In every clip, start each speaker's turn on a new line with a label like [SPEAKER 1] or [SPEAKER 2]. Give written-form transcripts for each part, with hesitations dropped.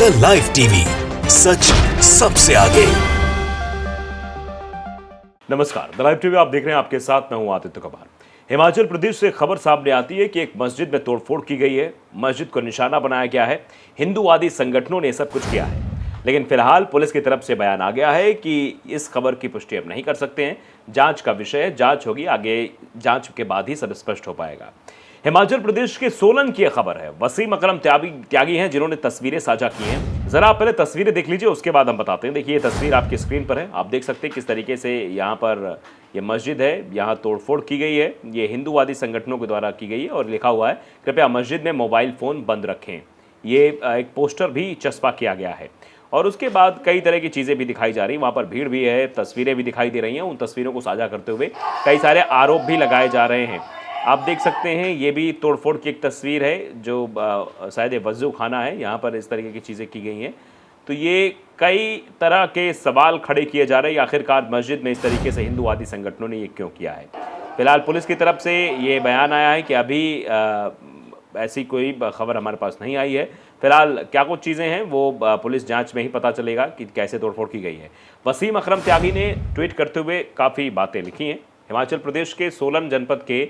[SPEAKER 1] The live TV, सच सबसे आगे।
[SPEAKER 2] नमस्कार, द लाइव टीवी आप देख रहे हैं, आपके साथ मैं हूं आदित्य कुमार। हिमाचल प्रदेश से खबर सामने आती है कि एक मस्जिद में तोड़फोड़ की गई है, मस्जिद को निशाना बनाया गया है, हिंदूवादी संगठनों ने सब कुछ किया है। लेकिन फिलहाल पुलिस की तरफ से बयान आ गया है कि इस खबर की पुष्टि अब नहीं कर सकते हैं। जांच का विषय है, जांच होगी, आगे जांच के बाद ही सब स्पष्ट हो पाएगा। हिमाचल प्रदेश के सोलन की खबर है। वसीम अकरम त्यागी हैं जिन्होंने तस्वीरें साझा की हैं। जरा आप पहले तस्वीरें देख लीजिए, उसके बाद हम बताते हैं। देखिए, ये तस्वीर आपकी स्क्रीन पर है, आप देख सकते हैं किस तरीके से यहाँ पर ये मस्जिद है, यहाँ तोड़फोड़ की गई है। ये हिंदूवादी संगठनों के द्वारा की गई है और लिखा हुआ है, कृपया मस्जिद में मोबाइल फ़ोन बंद रखें। ये एक पोस्टर भी चस्पा किया गया है और उसके बाद कई तरह की चीज़ें भी दिखाई जा रही हैं। वहाँ पर भीड़ भी है, तस्वीरें भी दिखाई दे रही हैं। उन तस्वीरों को साझा करते हुए कई सारे आरोप भी लगाए जा रहे हैं। आप देख सकते हैं, ये भी तोड़फोड़ की एक तस्वीर है जो शायद वज़ू खाना है, यहाँ पर इस तरीके की चीज़ें की गई हैं। तो ये कई तरह के सवाल खड़े किए जा रहे हैं, आखिरकार मस्जिद में इस तरीके से हिंदूवादी संगठनों ने ये क्यों किया है। फिलहाल पुलिस की तरफ से ये बयान आया है कि अभी ऐसी कोई खबर हमारे पास नहीं आई है। फिलहाल क्या कुछ चीज़ें हैं वो पुलिस जांच में ही पता चलेगा कि कैसे तोड़फोड़ की गई है। वसीम अकरम त्यागी ने ट्वीट करते हुए काफ़ी बातें लिखी हैं। हिमाचल प्रदेश के सोलन जनपद के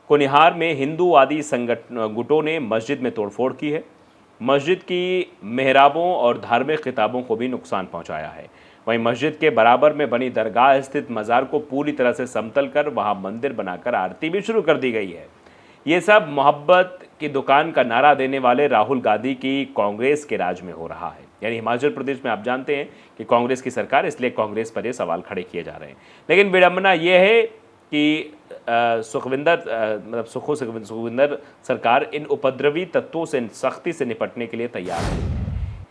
[SPEAKER 2] कुनिहार में हिंदूवादी संगठन गुटों ने मस्जिद में तोड़फोड़ की है। मस्जिद की मेहराबों और धार्मिक किताबों को भी नुकसान पहुंचाया है। वहीं मस्जिद के बराबर में बनी दरगाह स्थित मज़ार को पूरी तरह से समतल कर वहां मंदिर बनाकर आरती भी शुरू कर दी गई है। ये सब मोहब्बत की दुकान का नारा देने वाले राहुल गांधी की कांग्रेस के राज में हो रहा है। यानी हिमाचल प्रदेश में आप जानते हैं कि कांग्रेस की सरकार, इसलिए कांग्रेस पर ये सवाल खड़े किए जा रहे हैं। लेकिन विडंबना ये है कि सुखविंदर सरकार इन उपद्रवी तत्वों से सख्ती से निपटने के लिए तैयार है।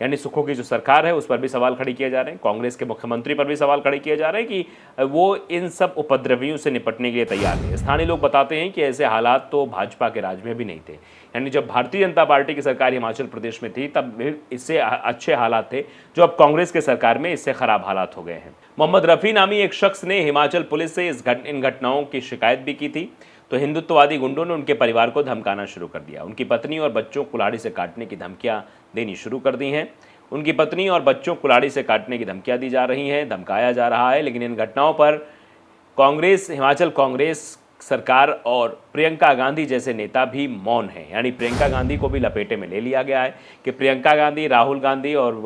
[SPEAKER 2] यानी सुखों की जो सरकार है उस पर भी सवाल खड़े किए जा रहे हैं, कांग्रेस के मुख्यमंत्री पर भी सवाल खड़े किए जा रहे हैं कि वो इन सब उपद्रवियों से निपटने के लिए तैयार नहीं है। स्थानीय लोग बताते हैं कि ऐसे हालात तो भाजपा के राज में भी नहीं थे। यानी जब भारतीय जनता पार्टी की सरकार हिमाचल प्रदेश में थी तब इससे अच्छे हालात थे, जो अब कांग्रेस के सरकार में इससे खराब हालात हो गए हैं। मोहम्मद रफ़ी नामी एक शख्स ने हिमाचल पुलिस से इन घटनाओं की शिकायत भी की थी, तो हिंदुत्ववादी गुंडों ने उनके परिवार को धमकाना शुरू कर दिया। उनकी पत्नी और बच्चों को कुल्हाड़ी से काटने की धमकियां देनी शुरू कर दी हैं। उनकी पत्नी और बच्चों को कुल्हाड़ी से काटने की धमकियां दी जा रही हैं, धमकाया जा रहा है। लेकिन इन घटनाओं पर कांग्रेस, हिमाचल कांग्रेस सरकार और प्रियंका गांधी जैसे नेता भी मौन हैं। यानी प्रियंका गांधी को भी लपेटे में ले लिया गया है कि प्रियंका गांधी, राहुल गांधी और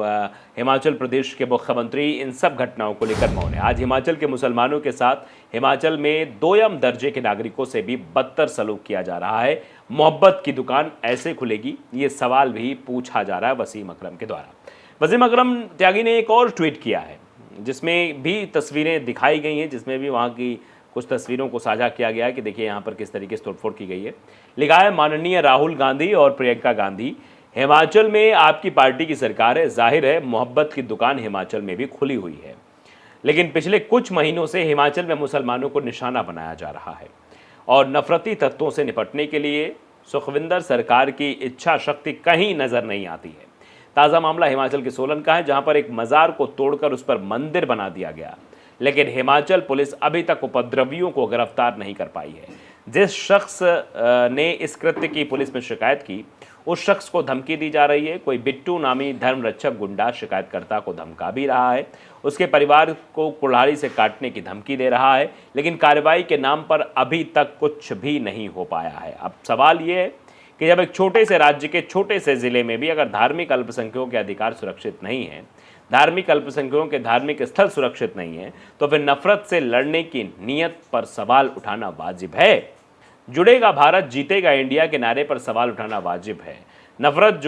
[SPEAKER 2] हिमाचल प्रदेश के मुख्यमंत्री इन सब घटनाओं को लेकर मौन है। आज हिमाचल के मुसलमानों के साथ हिमाचल में दोयम दर्जे के नागरिकों से भी बदतर सलूक किया जा रहा है। मोहब्बत की दुकान ऐसे खुलेगी, ये सवाल भी पूछा जा रहा है वसीम अकरम के द्वारा। वसीम अकरम त्यागी ने एक और ट्वीट किया है जिसमें भी तस्वीरें दिखाई गई हैं, जिसमें भी वहाँ की कुछ तस्वीरों को साझा किया गया है कि देखिए यहाँ पर किस तरीके से तोड़फोड़ की गई है। लिखा है, माननीय राहुल गांधी और प्रियंका गांधी, हिमाचल में आपकी पार्टी की सरकार है, जाहिर है मोहब्बत की दुकान हिमाचल में भी खुली हुई है। लेकिन पिछले कुछ महीनों से हिमाचल में मुसलमानों को निशाना बनाया जा रहा है और नफरती तत्वों से निपटने के लिए सुखविंदर सरकार की इच्छा शक्ति कहीं नजर नहीं आती है। ताज़ा मामला हिमाचल के सोलन का है, जहां पर एक मज़ार को तोड़कर उस पर मंदिर बना दिया गया। लेकिन हिमाचल पुलिस अभी तक उपद्रवियों को गिरफ्तार नहीं कर पाई है। जिस शख्स ने इस कृत्य की पुलिस में शिकायत की, उस शख्स को धमकी दी जा रही है। कोई बिट्टू नामी धर्मरक्षक गुंडा शिकायतकर्ता को धमका भी रहा है, उसके परिवार को कुल्हाड़ी से काटने की धमकी दे रहा है। लेकिन कार्रवाई के नाम पर अभी तक कुछ भी नहीं हो पाया है। अब सवाल ये है कि जब एक छोटे से राज्य के छोटे से ज़िले में भी अगर धार्मिक अल्पसंख्यकों के अधिकार सुरक्षित नहीं हैं, धार्मिक अल्पसंख्यकों के धार्मिक स्थल सुरक्षित नहीं है, तो फिर नफरत से लड़ने की नीयत पर सवाल उठाना वाजिब है। जुड़ेगा भारत, जीतेगा इंडिया के नारे पर सवाल उठाना वाजिब है। नफरत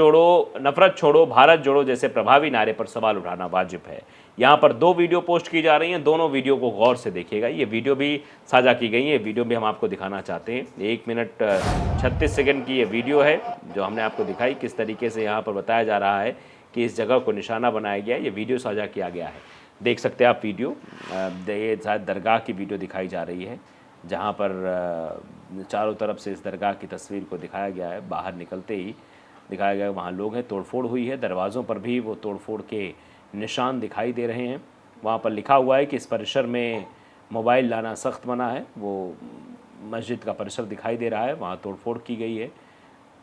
[SPEAKER 2] छोड़ो भारत जोड़ो जैसे प्रभावी नारे पर सवाल उठाना वाजिब है। यहाँ पर 2 वीडियो पोस्ट की जा रही हैं, दोनों वीडियो को गौर से देखिएगा। ये वीडियो भी साझा की गई है, वीडियो भी हम आपको दिखाना चाहते हैं। 1 मिनट 36 सेकंड की ये वीडियो है जो हमने आपको दिखाई, किस तरीके से यहाँ पर बताया जा रहा है कि इस जगह को निशाना बनाया गया है। ये वीडियो साझा किया गया है, देख सकते हैं आप वीडियो। ये शायद दरगाह की वीडियो दिखाई जा रही है, जहाँ पर चारों तरफ से इस दरगाह की तस्वीर को दिखाया गया है। बाहर निकलते ही दिखाया गया, वहाँ लोग हैं, तोड़फोड़ हुई है, दरवाज़ों पर भी वो तोड़फोड़ के निशान दिखाई दे रहे हैं। वहाँ पर लिखा हुआ है कि इस परिसर में मोबाइल लाना सख्त मना है। वो मस्जिद का परिसर दिखाई दे रहा है, वहाँ तोड़फोड़ की गई है।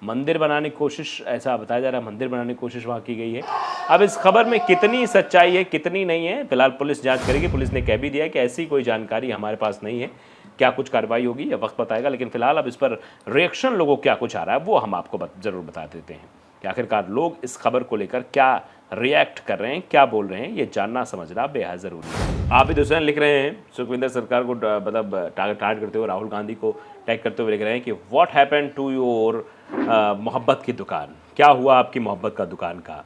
[SPEAKER 2] मंदिर बनाने की कोशिश, ऐसा बताया जा रहा है, मंदिर बनाने की कोशिश वहाँ की गई है। अब इस खबर में कितनी सच्चाई है कितनी नहीं है फिलहाल पुलिस जांच करेगी। पुलिस ने कह भी दिया है कि ऐसी कोई जानकारी हमारे पास नहीं है, क्या कुछ कार्रवाई होगी या वक्त बताएगा। लेकिन फिलहाल अब इस पर रिएक्शन लोगों क्या कुछ आ रहा है वो हम आपको जरूर बता देते हैं कि आखिरकार लोग इस खबर को लेकर क्या रिएक्ट कर रहे हैं, क्या बोल रहे हैं, ये जानना समझना बेहद ज़रूरी है। आबिद हुसैन लिख रहे हैं सुखविंदर सरकार को मतलब टारगेट करते हुए, राहुल गांधी को टैग करते हुए लिख रहे हैं कि व्हाट हैपेंड टू योर मोहब्बत की दुकान, क्या हुआ आपकी मोहब्बत का दुकान का।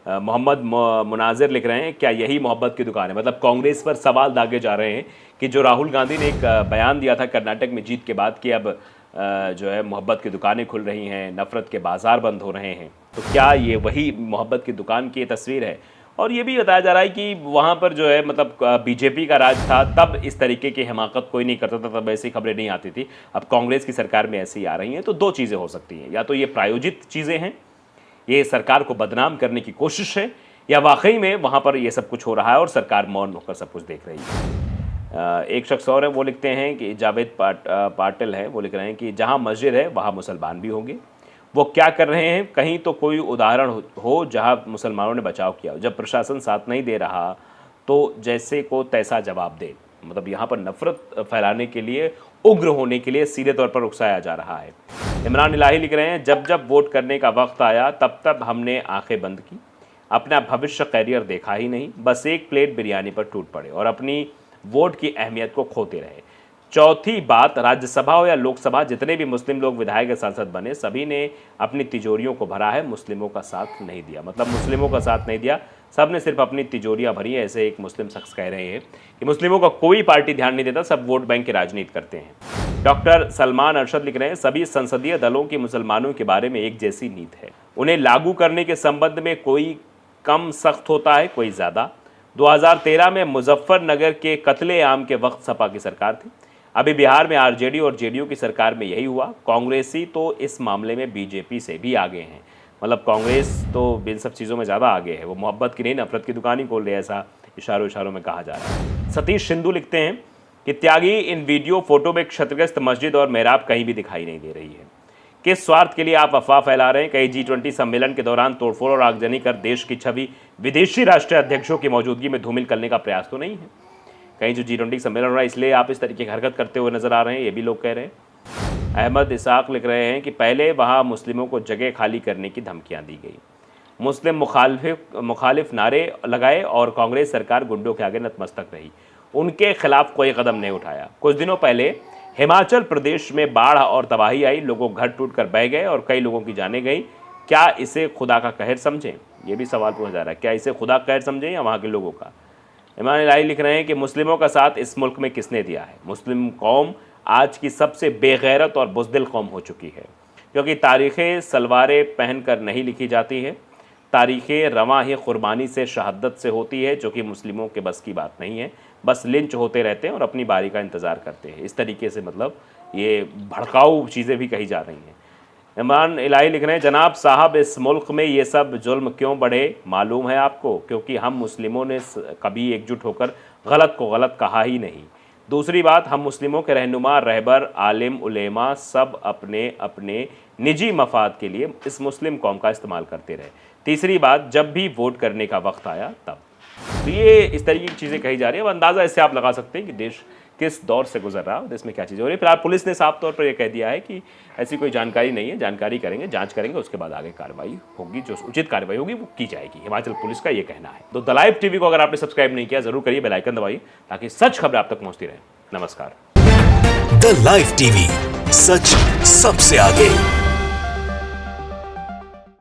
[SPEAKER 2] मोहम्मद मुनाजिर लिख रहे हैं क्या यही मोहब्बत की दुकान है। मतलब कांग्रेस पर सवाल दागे जा रहे हैं कि जो राहुल गांधी ने एक बयान दिया था कर्नाटक में जीत के बाद कि अब जो है मोहब्बत की दुकानें खुल रही हैं, नफ़रत के बाज़ार बंद हो रहे हैं, तो क्या ये वही मोहब्बत की दुकान की तस्वीर है। और ये भी बताया जा रहा है कि वहाँ पर जो है मतलब बीजेपी का राज था तब इस तरीके की हिमाकत कोई नहीं करता था, तब ऐसी खबरें नहीं आती थी। अब कांग्रेस की सरकार में ऐसी आ रही हैं तो दो चीज़ें हो सकती हैं, या तो ये प्रायोजित चीज़ें हैं, ये सरकार को बदनाम करने की कोशिश है, या वाकई में वहाँ पर ये सब कुछ हो रहा है और सरकार मौन होकर सब कुछ देख रही है। एक शख्स और है वो लिखते हैं कि जावेद पाटिल है, वो लिख रहे हैं कि जहाँ मस्जिद है वहाँ मुसलमान भी होंगे। वो क्या कर रहे हैं, कहीं तो कोई उदाहरण हो जहाँ मुसलमानों ने बचाव किया हो। जब प्रशासन साथ नहीं दे रहा तो जैसे को तैसा जवाब दे। मतलब यहाँ पर नफरत फैलाने के लिए, उग्र होने के लिए सीधे तौर पर उकसाया जा रहा है। इमरान इलाही लिख रहे हैं जब जब वोट करने का वक्त आया तब तब हमने आंखें बंद की, अपना भविष्य कैरियर देखा ही नहीं, बस एक प्लेट बिरयानी पर टूट पड़े और अपनी वोट की अहमियत को खोते रहे। चौथी बात, राज्यसभा हो या लोकसभा, जितने भी मुस्लिम लोग विधायक या सांसद बने सभी ने अपनी तिजोरियों को भरा है, मुस्लिमों का साथ नहीं दिया। मतलब मुस्लिमों का साथ नहीं दिया, सब ने सिर्फ अपनी तिजोरियां भरी है। ऐसे एक मुस्लिम शख्स कह रहे हैं कि मुस्लिमों का कोई पार्टी ध्यान नहीं देता, सब वोट बैंक की राजनीति करते हैं। डॉक्टर सलमान अरशद लिख रहे हैं सभी संसदीय दलों की मुसलमानों के बारे में एक जैसी नीति है, उन्हें लागू करने के संबंध में कोई कम सख्त होता है, कोई ज़्यादा। 2013 में मुजफ्फरनगर के कत्ले आम के वक्त सपा की सरकार थी, अभी बिहार में आरजेडी और जेडीयू की सरकार में यही हुआ। कांग्रेसी तो इस मामले में बीजेपी से भी आगे हैं। मतलब कांग्रेस तो इन सब चीज़ों में ज़्यादा आगे है, वो मोहब्बत की नहीं नफरत की दुकान ही खोल रही है, ऐसा इशारों इशारों में कहा जा रहा है। सतीश सिंधु लिखते हैं कि त्यागी इन वीडियो फोटो में क्षतिग्रस्त मस्जिद और मेहराब कहीं भी दिखाई नहीं दे रही है। किस स्वार्थ के लिए आप अफवाह फैला रहे हैं। कई G20 सम्मेलन के दौरान तोड़फोड़ और आगजनी कर देश की छवि विदेशी राष्ट्रीय अध्यक्षों की मौजूदगी में धूमिल करने का प्रयास तो नहीं है। कहीं जो G20 सम्मेलन हो रहा है इसलिए आप इस तरीके की हरकत करते हुए नजर आ रहे हैं, ये भी लोग कह रहे हैं। अहमद इसाक लिख रहे हैं कि पहले वहाँ मुस्लिमों को जगह खाली करने की धमकियाँ दी गई, मुस्लिम मुखालिफ नारे लगाए और कांग्रेस सरकार गुंडों के आगे नतमस्तक रही, उनके खिलाफ कोई कदम नहीं उठाया। कुछ दिनों पहले हिमाचल प्रदेश में बाढ़ और तबाही आई, लोगों घर टूट कर बह गए और कई लोगों की जानें गई। क्या इसे खुदा का कहर समझें, ये भी सवाल पूछा जा रहा है। क्या इसे खुदा का कहर समझें या वहाँ के लोगों का। इमरान इलाही लिख रहे हैं कि मुस्लिमों का साथ इस मुल्क में किसने दिया है। मुस्लिम कौम आज की सबसे बेगैरत और बुज़दिल कौम हो चुकी है, क्योंकि तारीख़ें सलवारें पहन कर नहीं लिखी जाती है, तारीख़ें रवां ही क़ुरबानी से, शहादत से होती है, जो कि मुस्लिमों के बस की बात नहीं है। बस लिंच होते रहते हैं और अपनी बारी का इंतज़ार करते हैं। इस तरीके से मतलब ये भड़काऊ चीज़ें भी कही जा रही हैं। इमरान इलाही लिख रहे हैं जनाब साहब इस मुल्क में ये सब जुल्म क्यों बढ़े मालूम है आपको, क्योंकि हम मुस्लिमों ने कभी एकजुट होकर गलत को गलत कहा ही नहीं। दूसरी बात, हम मुस्लिमों के रहनुमा, रहबर, आलिम, उलेमा सब अपने अपने निजी मफाद के लिए इस मुस्लिम कौम का इस्तेमाल करते रहे। तीसरी बात, जब भी वोट करने का वक्त आया तब। तो ये इस तरीके की चीज़ें कही जा रही है। अब अंदाज़ा इससे आप लगा सकते हैं कि देश किस दौर से गुजर रहा है, देश में क्या चीज़ें हो रही है। फिलहाल पुलिस ने साफ तौर पर यह कह दिया है कि ऐसी कोई जानकारी नहीं है, जानकारी करेंगे, जांच करेंगे, उसके बाद आगे कार्रवाई होगी, जो उचित कार्रवाई होगी वो की जाएगी। हिमाचल पुलिस का ये कहना है। तो द लाइव टीवी को अगर आपने सब्सक्राइब नहीं किया जरूर करिए, बेल आइकन दबाइए ताकि सच खबरें आप तक पहुंचती रहे। नमस्कार।
[SPEAKER 1] द लाइव टीवी, सच सबसे आगे।